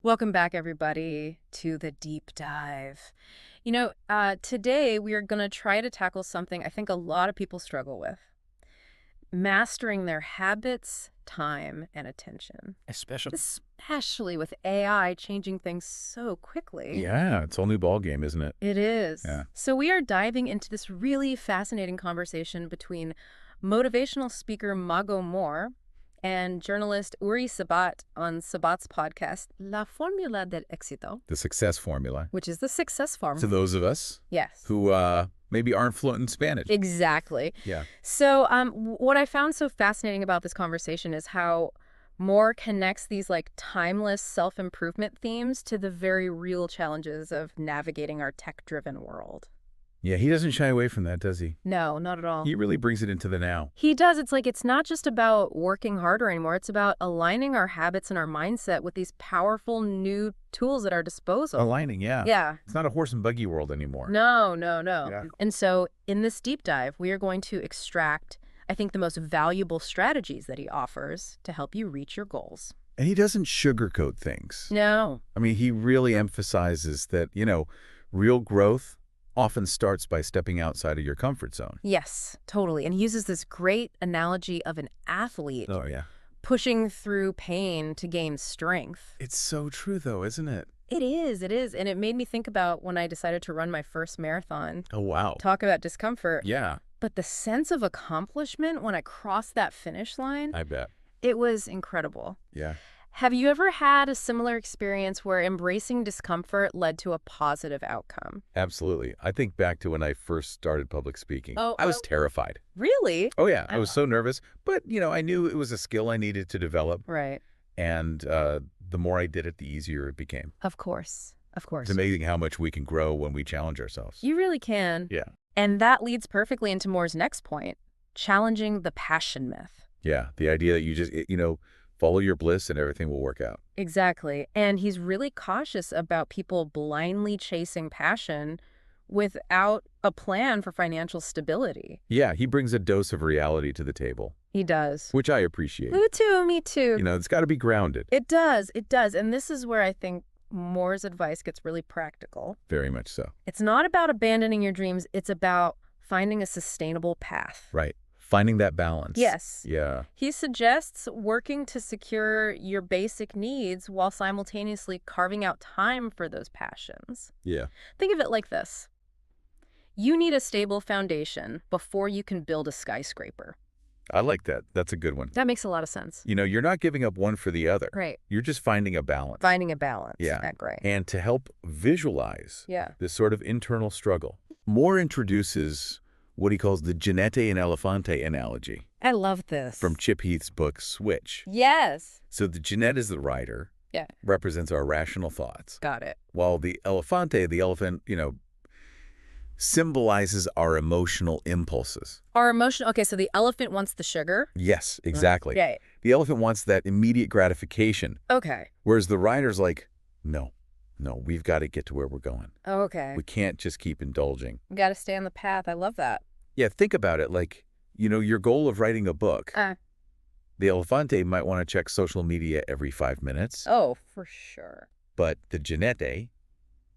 Welcome back, everybody, to the deep dive. Today we are going to try to tackle something I think a lot of people struggle with: mastering their habits, time, and attention. Especially with AI changing things so quickly. Yeah, it's a whole new ball game, isn't it? It is. Yeah. So we are diving into this really fascinating conversation between motivational speaker Mago Moore and journalist Uri Sabat on Sabat's podcast, La Fórmula del Éxito, The success formula. which is the success farm. To those of us Yes. who maybe aren't fluent in Spanish. Exactly. Yeah. So what I found so fascinating about this conversation is how Moore connects these timeless self-improvement themes to the very real challenges of navigating our tech-driven world. Yeah, he doesn't shy away from that, does he? No, not at all. He really brings it into the now. He does. It's not just about working harder anymore. It's about aligning our habits and our mindset with these powerful new tools at our disposal. Aligning, yeah. Yeah. It's not a horse and buggy world anymore. No. Yeah. And so in this deep dive, we are going to extract, I think, the most valuable strategies that he offers to help you reach your goals. And he doesn't sugarcoat things. No. I mean, he really emphasizes that, real growth often starts by stepping outside of your comfort zone. Yes, totally. And he uses this great analogy of an athlete Oh, yeah. pushing through pain to gain strength. It's so true, though, isn't it? It is. And it made me think about when I decided to run my first marathon. Oh, wow. Talk about discomfort. Yeah, But the sense of accomplishment when I crossed that finish line, I bet. it was incredible. Yeah. Have you ever had a similar experience where embracing discomfort led to a positive outcome? Absolutely. I think back to when I first started public speaking. Oh, I was terrified. Really? Oh, yeah. I was Oh. so nervous. But, I knew it was a skill I needed to develop. Right. And the more I did it, the easier it became. Of course. It's amazing how much we can grow when we challenge ourselves. You really can. Yeah. And that leads perfectly into Moore's next point: challenging the passion myth. Yeah. The idea that you just, follow your bliss and everything will work out. Exactly. And he's really cautious about people blindly chasing passion without a plan for financial stability. Yeah. He brings a dose of reality to the table, He does. which I appreciate. Me too. It's got to be grounded. It does. And this is where I think Moore's advice gets really practical. Very much so. It's not about abandoning your dreams. It's about finding a sustainable path. Right. Finding that balance. Yes. Yeah. He suggests working to secure your basic needs while simultaneously carving out time for those passions. Yeah. Think of it like this: you need a stable foundation before you can build a skyscraper. I like that. That's a good one. That makes a lot of sense. You're not giving up one for the other. Right. You're just finding a balance. Finding a balance. Yeah. Great. And to help visualize Yeah. this sort of internal struggle, Moore introduces what he calls the Ginete and Elefante analogy I love this. from Chip Heath's book, Switch. Yes. So the Ginete is the rider, Yeah. represents our rational thoughts, Got it. while the Elefante, the elephant, symbolizes our emotional impulses. Our emotion. Okay, so the elephant wants the sugar. Yes, exactly. Okay. The elephant wants that immediate gratification, Okay. whereas the rider's like, no, we've got to get to where we're going. Okay. We can't just keep indulging. We got to stay on the path. I love that. Yeah, think about it. Like, your goal of writing a book. Uh. The Elefante might want to check social media every 5 minutes, Oh, for sure. but the Ginete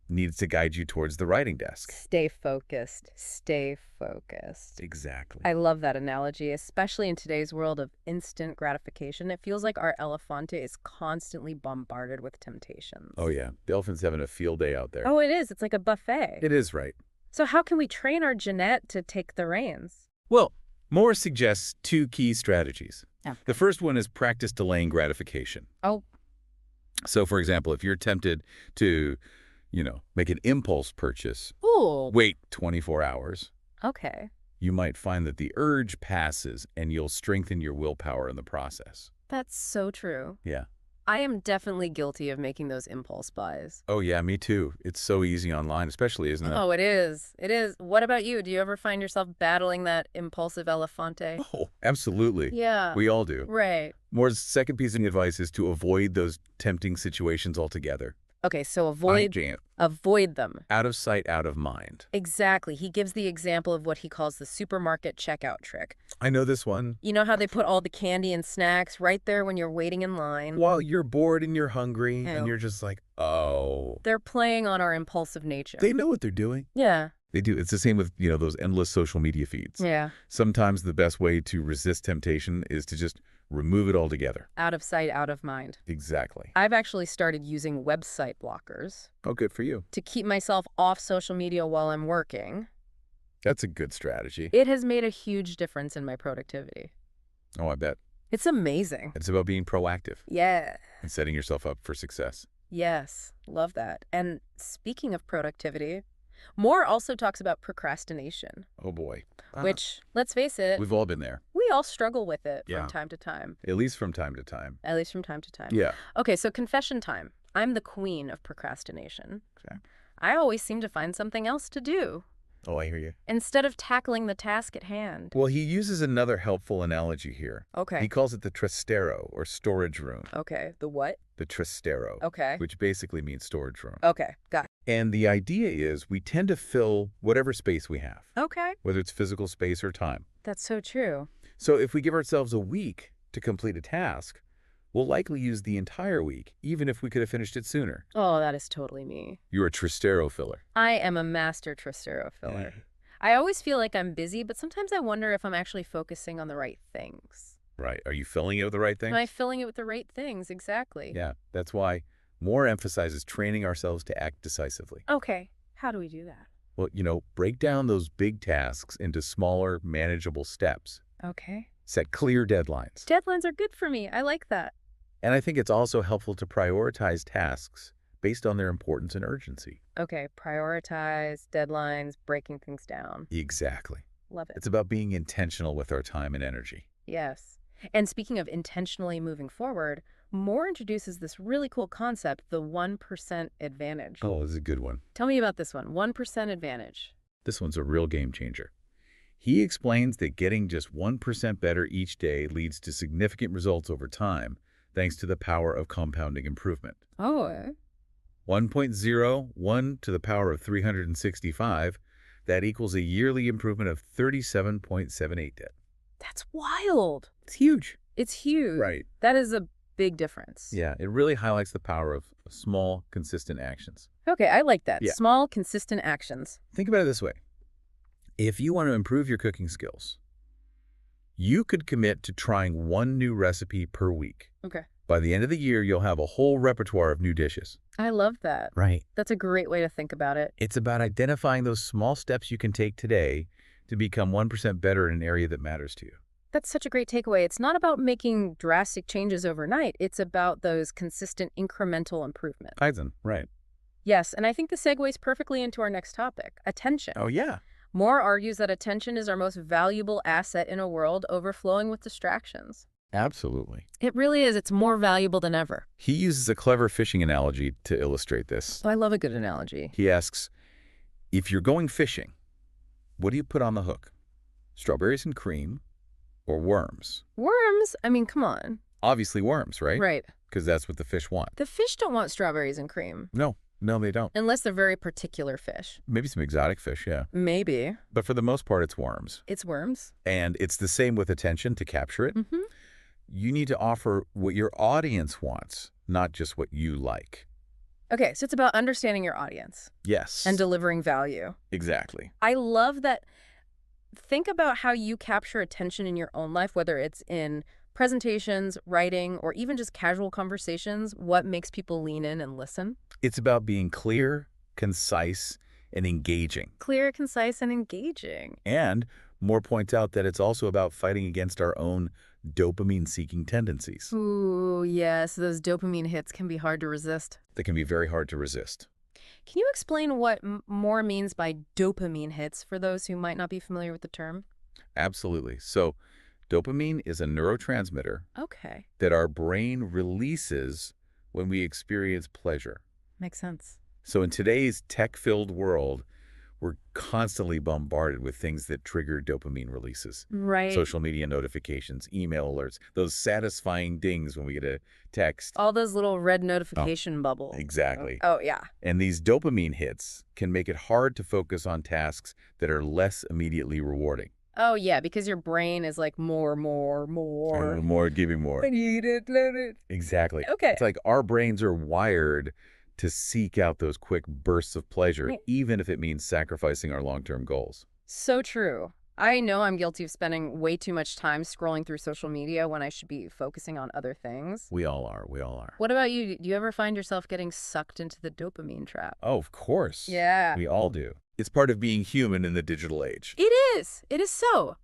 needs to guide you towards the writing desk. Stay focused. Stay focused. Exactly. I love that analogy, especially in today's world of instant gratification. It feels like our elefante is constantly bombarded with temptations. Oh, yeah. The elephant's having a field day out there. Oh, it is. It's like a buffet. It is right. So how can we train our Jeanette to take the reins? Well, Moore suggests 2 key strategies. Oh. The first one is practice delaying gratification. Oh. So, for example, if you're tempted to, make an impulse purchase, Ooh. wait 24 hours. Okay. You might find that the urge passes and you'll strengthen your willpower in the process. That's so true. Yeah. I am definitely guilty of making those impulse buys. Oh, yeah, me too. It's so easy online, especially, isn't it? Oh, it is. It is. What about you? Do you ever find yourself battling that impulsive elefante? Oh, absolutely. Yeah. We all do. Right. Moore's second piece of advice is to avoid those tempting situations altogether. Okay, so I avoid jam. avoid them. Out of sight, out of mind. Exactly. He gives the example of what he calls the supermarket checkout trick. I know this one. You know how they put all the candy and snacks right there when you're waiting in line? While you're bored and you're hungry and Oh. you're just like, oh. They're playing on our impulsive nature. They know what they're doing. Yeah. They do. It's the same with, those endless social media feeds. Yeah. Sometimes the best way to resist temptation is to just remove it altogether. Out of sight, out of mind. Exactly. I've actually started using website blockers Oh, good for you. to keep myself off social media while I'm working. That's a good strategy. It has made a huge difference in my productivity. Oh, I bet. It's amazing. It's about being proactive Yeah. and setting yourself up for success. Yes. Love that. And speaking of productivity, Moore also talks about procrastination, Oh, boy. which, let's face it, We've all been there. we all struggle with it Yeah. from time to time, At least from time to time. at least from time to time. Yeah. Okay, so confession time. I'm the queen of procrastination. Okay. I always seem to find something else to do Oh, I hear you. instead of tackling the task at hand. Well, he uses another helpful analogy here. Okay. He calls it the trastero, or storage room. Okay. The what? The trastero, Okay. which basically means storage room. Okay. Got And the idea is we tend to fill whatever space we have, it. Okay. whether it's physical space or time. That's so true. So if we give ourselves a week to complete a task, we'll likely use the entire week, even if we could have finished it sooner. Oh, that is totally me. You're a trastero filler. I am a master trastero filler. I always feel like I'm busy, but sometimes I wonder if I'm actually focusing on the right things. Right. Are you filling it with the right thing? Am I filling it with the right things? Exactly. Yeah. That's why Moore emphasizes training ourselves to act decisively. Okay. How do we do that? Well, break down those big tasks into smaller, manageable steps. Okay. Set clear deadlines. Deadlines are good for me. I like that. And I think it's also helpful to prioritize tasks based on their importance and urgency. Okay. Prioritize, deadlines, breaking things down. Exactly. Love it. It's about being intentional with our time and energy. Yes. And speaking of intentionally moving forward, Moore introduces this really cool concept, the 1% advantage. Oh, this is a good one. Tell me about this one, 1% advantage. This one's a real game changer. He explains that getting just 1% better each day leads to significant results over time, thanks to the power of compounding improvement. Oh, 1.01 to the power of 365, that equals a yearly improvement of 37.78. that's wild. It's huge. It's huge. Right. That is a big difference. Yeah, it really highlights the power of small, consistent actions. Okay, I like that. Yeah. Small, consistent actions. Think about it this way. If you want to improve your cooking skills, you could commit to trying one new recipe per week. Okay. By the end of the year, you'll have a whole repertoire of new dishes. I love that. Right. That's a great way to think about it. It's about identifying those small steps you can take today to become 1% better in an area that matters to you. That's such a great takeaway. It's not about making drastic changes overnight. It's about those consistent incremental improvements. Kaizen, right. Yes, and I think this segues perfectly into our next topic, attention. Oh, yeah. Moore argues that attention is our most valuable asset in a world overflowing with distractions. Absolutely. It really is. It's more valuable than ever. He uses a clever fishing analogy to illustrate this. Oh, I love a good analogy. He asks, if you're going fishing, what do you put on the hook? Strawberries and cream or worms? Worms? I mean, come on. Obviously worms, right? Right. Because that's what the fish want. The fish don't want strawberries and cream. No, they don't. Unless they're very particular fish. Maybe some exotic fish, yeah. Maybe. But for the most part, it's worms. It's worms. And it's the same with attention to capture it. Mm-hmm. You need to offer what your audience wants, not just what you like. Okay, so it's about understanding your audience. Yes. And delivering value. Exactly. I love that. Think about how you capture attention in your own life, whether it's in presentations, writing, or even just casual conversations. What makes people lean in and listen? It's about being clear, concise, and engaging. Clear, concise, and engaging. And Moore points out that it's also about fighting against our own dopamine-seeking tendencies. Ooh, yes, those dopamine hits can be hard to resist. That can be very hard to resist. Can you explain what Moore means by dopamine hits for those who might not be familiar with the term? Absolutely. So dopamine is a neurotransmitter Okay. that our brain releases when we experience pleasure. Makes sense. So in today's tech-filled world, We're constantly bombarded with things that trigger dopamine releases. Right. Social media notifications, email alerts, those satisfying dings when we get a text. All those little red Oh, notification bubbles. exactly. Oh, yeah. And these dopamine hits can make it hard to focus on tasks that are less immediately rewarding. Oh, yeah, because your brain is like more. More, giving more. I need it, let it. Exactly. Okay. It's like our brains are wired to seek out those quick bursts of pleasure, Right. even if it means sacrificing our long-term goals. So true. I know I'm guilty of spending way too much time scrolling through social media when I should be focusing on other things. We all are. We all are. What about you? Do you ever find yourself getting sucked into the dopamine trap? Oh, of course. Yeah. We all do. It's part of being human in the digital age. It is. It is so.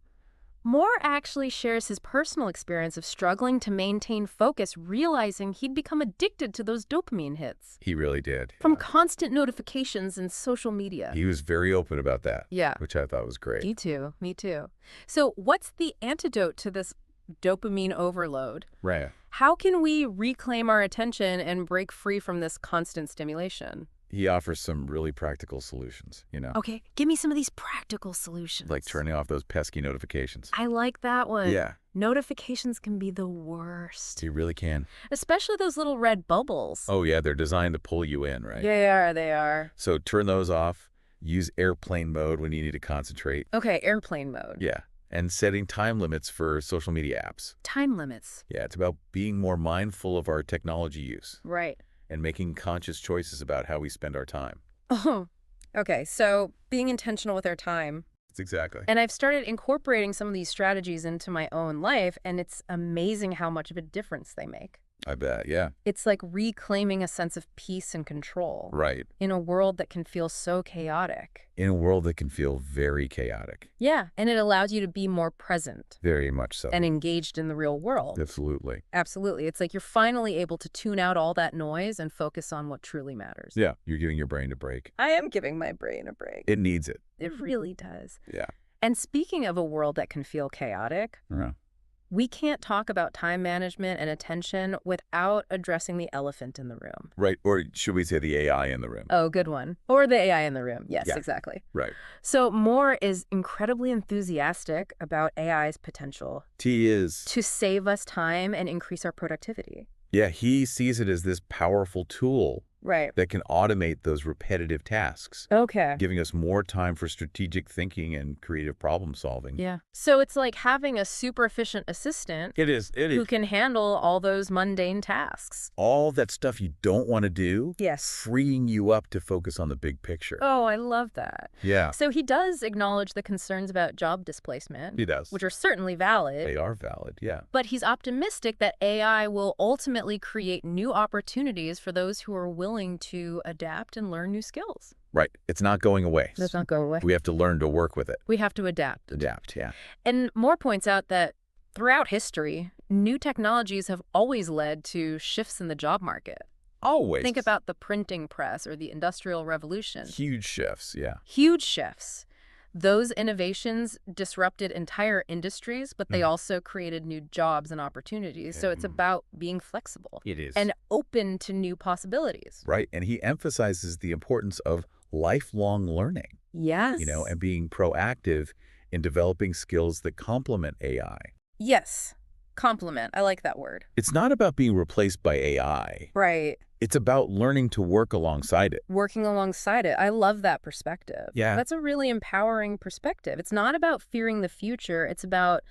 Moore actually shares his personal experience of struggling to maintain focus, realizing he'd become addicted to those dopamine hits He really did. from constant notifications and social media. He was very open about that. Yeah. Which I thought was great. Me too. Me too. So what's the antidote to this dopamine overload? Right. How can we reclaim our attention and break free from this constant stimulation? He offers some really practical solutions, Okay, give me some of these practical solutions. like turning off those pesky notifications. I like that one. Yeah, Notifications can be the worst, he really can. especially those little red bubbles. Oh, yeah, they're designed to pull you in, right? They are, they are. So turn those off. Use airplane mode when you need to concentrate. Okay, airplane mode. Yeah, and setting time limits for social media apps. Time limits. Yeah, it's about being more mindful of our technology use Right. and making conscious choices about how we spend our time. Oh, okay, so being intentional with our time. That's exactly. And I've started incorporating some of these strategies into my own life, and it's amazing how much of a difference they make. I bet, yeah. It's like reclaiming a sense of peace and control Right. in a world that can feel so chaotic. In a world that can feel very chaotic. Yeah, and it allows you to be more present Very much so. and engaged in the real world. Absolutely. Absolutely. It's like you're finally able to tune out all that noise and focus on what truly matters. Yeah, you're giving your brain a break. I am giving my brain a break. It needs it. It really does. Yeah. And speaking of a world that can feel chaotic, Yeah. we can't talk about time management and attention without addressing the elephant in the room. Right. Or should we say the AI in the room? Oh, good one. Or the AI in the room. Yes, Yeah. exactly. Right. So Moore is incredibly enthusiastic about AI's potential T is. to save us time and increase our productivity. Yeah, he sees it as this powerful tool Right. that can automate those repetitive tasks, Okay. giving us more time for strategic thinking and creative problem solving. Yeah. So it's like having a super efficient assistant It is. It who is. can handle all those mundane tasks. All that stuff you don't want to do, Yes. freeing you up to focus on the big picture. Oh, I love that. Yeah, So he does acknowledge the concerns about job displacement, he does. which are certainly valid. They are valid, yeah. But he's optimistic that AI will ultimately create new opportunities for those who are willing to adapt and learn new skills. Right. It's not going away. Let's not go away. We have to learn to work with it. We have to adapt. Adapt, yeah. And Moore points out that throughout history, new technologies have always led to shifts in the job market. Always. Think about the printing press or the Industrial Revolution. huge shifts, yeah. Huge shifts. Those innovations disrupted entire industries, but they also created new jobs and opportunities. So it's about being flexible It is. and open to new possibilities. Right. And he emphasizes the importance of lifelong learning, Yes. and being proactive in developing skills that complement AI. Yes. Compliment. I like that word. It's not about being replaced by AI. Right. It's about learning to work alongside it. Working alongside it. I love that perspective. Yeah. That's a really empowering perspective. It's not about fearing the future. It's about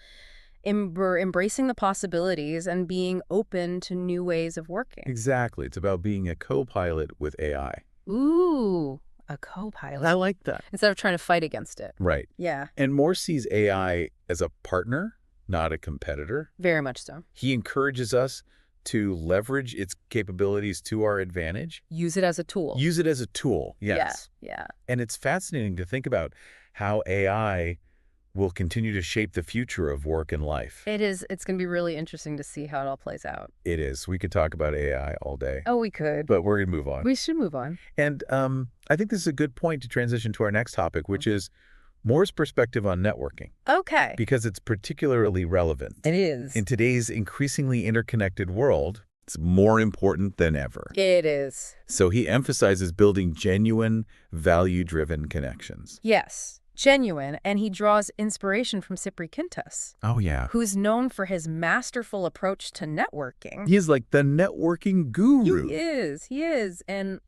embracing the possibilities and being open to new ways of working. Exactly. It's about being a co-pilot with AI. Ooh, a co-pilot. I like that. Instead of trying to fight against it. Right. Yeah, And Moore sees AI as a partner, not a competitor. very much so. He encourages us to leverage its capabilities to our advantage. Use it as a tool. Use it as a tool, yes. Yeah. And it's fascinating to think about how AI will continue to shape the future of work and life. It is. It's going to be really interesting to see how it all plays out. It is. We could talk about AI all day, Oh, we could. but we're going to move on. We should move on. And I think this is a good point to transition to our next topic, which is Moore's perspective on networking, Okay. because it's particularly relevant. It is. In today's increasingly interconnected world, It's more important than ever. It is. So he emphasizes building genuine, value-driven connections. Yes, genuine, and he draws inspiration from Cypri Quintus, Oh, yeah. who's known for his masterful approach to networking. He is like the networking guru. He is, and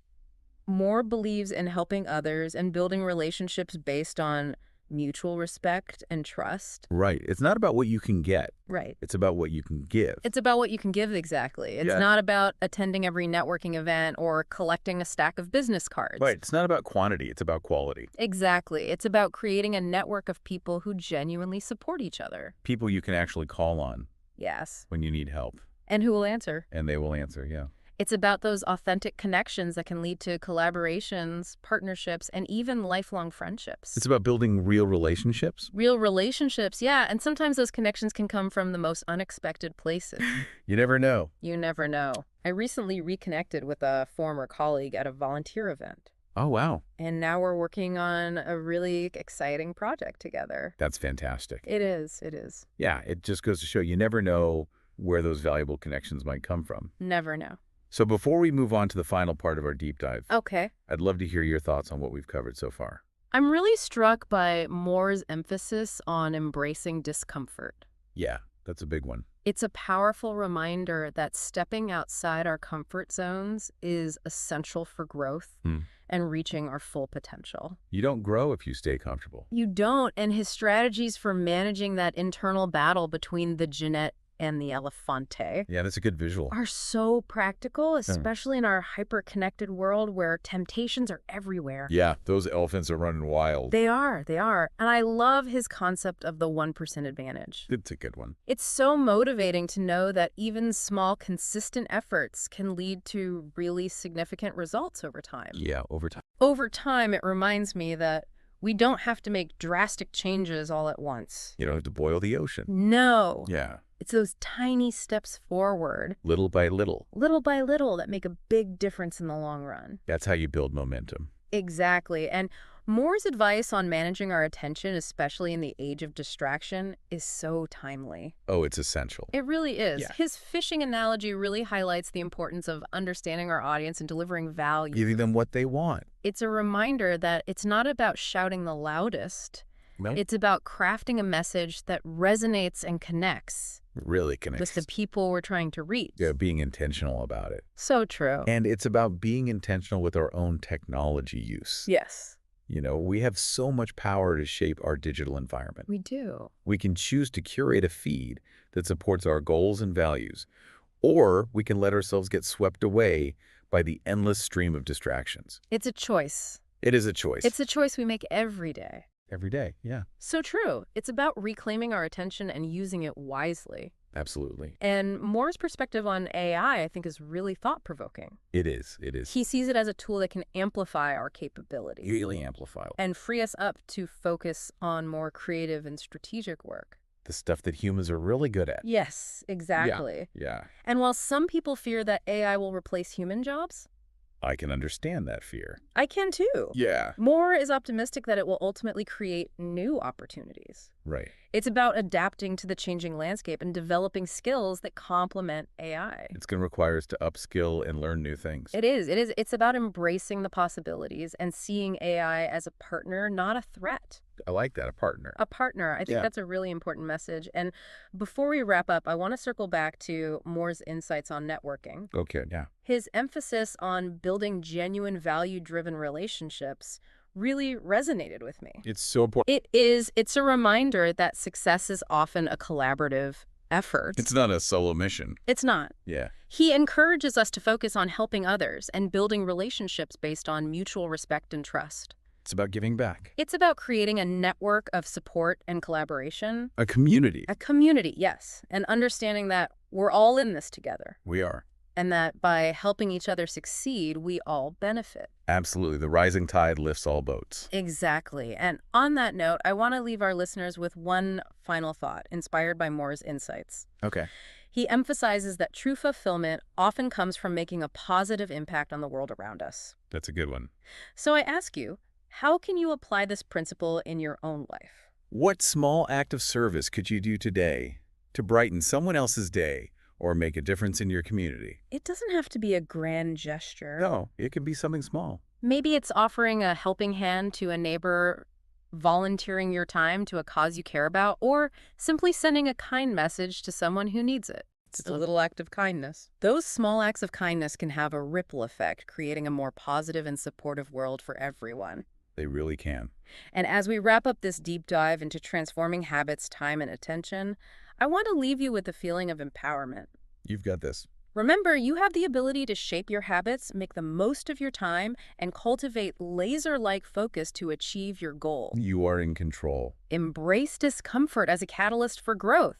Moore believes in helping others and building relationships based on mutual respect and trust. Right. It's not about what you can get. Right. It's about what you can give. It's about what you can give, exactly. It's Yeah. not about attending every networking event or collecting a stack of business cards. Right. It's not about quantity. It's about quality. Exactly. It's about creating a network of people who genuinely support each other. People you can actually call on Yes. when you need help. And who will answer. And they will answer, yeah. It's about those authentic connections that can lead to collaborations, partnerships, and even lifelong friendships. It's about building real relationships. Real relationships, yeah, and sometimes those connections can come from the most unexpected places. You never know. You never know. I recently reconnected with a former colleague at a volunteer event, Oh, wow. and now we're working on a really exciting project together. That's fantastic. It is, it is. Yeah, it just goes to show you never know where those valuable connections might come from. Never know. So before we move on to the final part of our deep dive, Okay. I'd love to hear your thoughts on what we've covered so far. I'm really struck by Moore's emphasis on embracing discomfort. Yeah, that's a big one. It's a powerful reminder that stepping outside our comfort zones is essential for growth and reaching our full potential. You don't grow if you stay comfortable. You don't, and his strategies for managing that internal battle between the Jeanette and the Elefante Yeah, that's a good visual. are so practical, especially in our hyper-connected world where temptations are everywhere. Yeah, those elephants are running wild. They are. And I love his concept of the 1% advantage. It's a good one. It's so motivating to know that even small, consistent efforts can lead to really significant results over time. Yeah, over time. Over time, it reminds me that we don't have to make drastic changes all at once. You don't have to boil the ocean. No. Yeah, It's those tiny steps forward, little by little. little by little, that make a big difference in the long run. That's how you build momentum. Exactly. And Moore's advice on managing our attention, especially in the age of distraction, is so timely. Oh, it's essential. It really is. Yeah. His fishing analogy really highlights the importance of understanding our audience and delivering value. Giving them what they want. It's a reminder that it's not about shouting the loudest. No, It's about crafting a message that resonates and connects really connects. with the people we're trying to reach. Yeah, being intentional about it. So true. And it's about being intentional with our own technology use. Yes, You know, we have so much power to shape our digital environment. we do. We can choose to curate a feed that supports our goals and values, or we can let ourselves get swept away by the endless stream of distractions. It's a choice. It is a choice. It's a choice we make every day. Every day, yeah, So true. It's about reclaiming our attention and using it wisely. absolutely. And Moore's perspective on AI, I think, is really thought-provoking. It is. It is. He sees it as a tool that can amplify our capabilities Really amplified. and free us up to focus on more creative and strategic work. The stuff that humans are really good at. Yes, exactly. Yeah, And while some people fear that AI will replace human jobs, I can understand that fear. I can too. Yeah. Moore is optimistic that it will ultimately create new opportunities. Right. It's about adapting to the changing landscape and developing skills that complement AI. It's going to require us to upskill and learn new things. It is. It's about embracing the possibilities and seeing AI as a partner, not a threat. I like that, a partner. A partner. I think Yeah. that's a really important message. And before we wrap up, I want to circle back to Moore's insights on networking. Okay, yeah. His emphasis on building genuine value-driven relationships really resonated with me. It's so important. It's a reminder that success is often a collaborative effort. It's not a solo mission. It's not. Yeah. He encourages us to focus on helping others and building relationships based on mutual respect and trust. It's about giving back. It's about creating a network of support and collaboration. A community. A community, yes, and understanding that we're all in this together, We are. and that by helping each other succeed, we all benefit. Absolutely. The rising tide lifts all boats. Exactly. And on that note, I want to leave our listeners with one final thought inspired by Moore's insights. Okay. He emphasizes that true fulfillment often comes from making a positive impact on the world around us. That's a good one. So I ask you, how can you apply this principle in your own life? What small act of service could you do today to brighten someone else's day or make a difference in your community. It doesn't have to be a grand gesture. No, it can be something small. Maybe it's offering a helping hand to a neighbor, volunteering your time to a cause you care about, or simply sending a kind message to someone who needs it. It's a little act of kindness. Those small acts of kindness can have a ripple effect, creating a more positive and supportive world for everyone. They really can. And as we wrap up this deep dive into transforming habits, time, and attention, I want to leave you with a feeling of empowerment. You've got this. Remember, you have the ability to shape your habits, make the most of your time, and cultivate laser-like focus to achieve your goal. You are in control. Embrace discomfort as a catalyst for growth.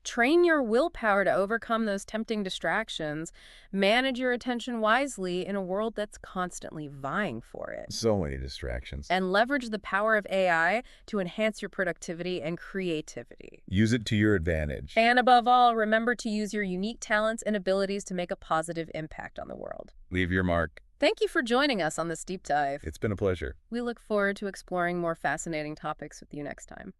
Train your willpower to overcome those tempting distractions. Manage your attention wisely in a world that's constantly vying for it. So many distractions. And leverage the power of AI to enhance your productivity and creativity. Use it to your advantage. And above all, remember to use your unique talents and abilities to make a positive impact on the world. Leave your mark. Thank you for joining us on this deep dive. It's been a pleasure. We look forward to exploring more fascinating topics with you next time.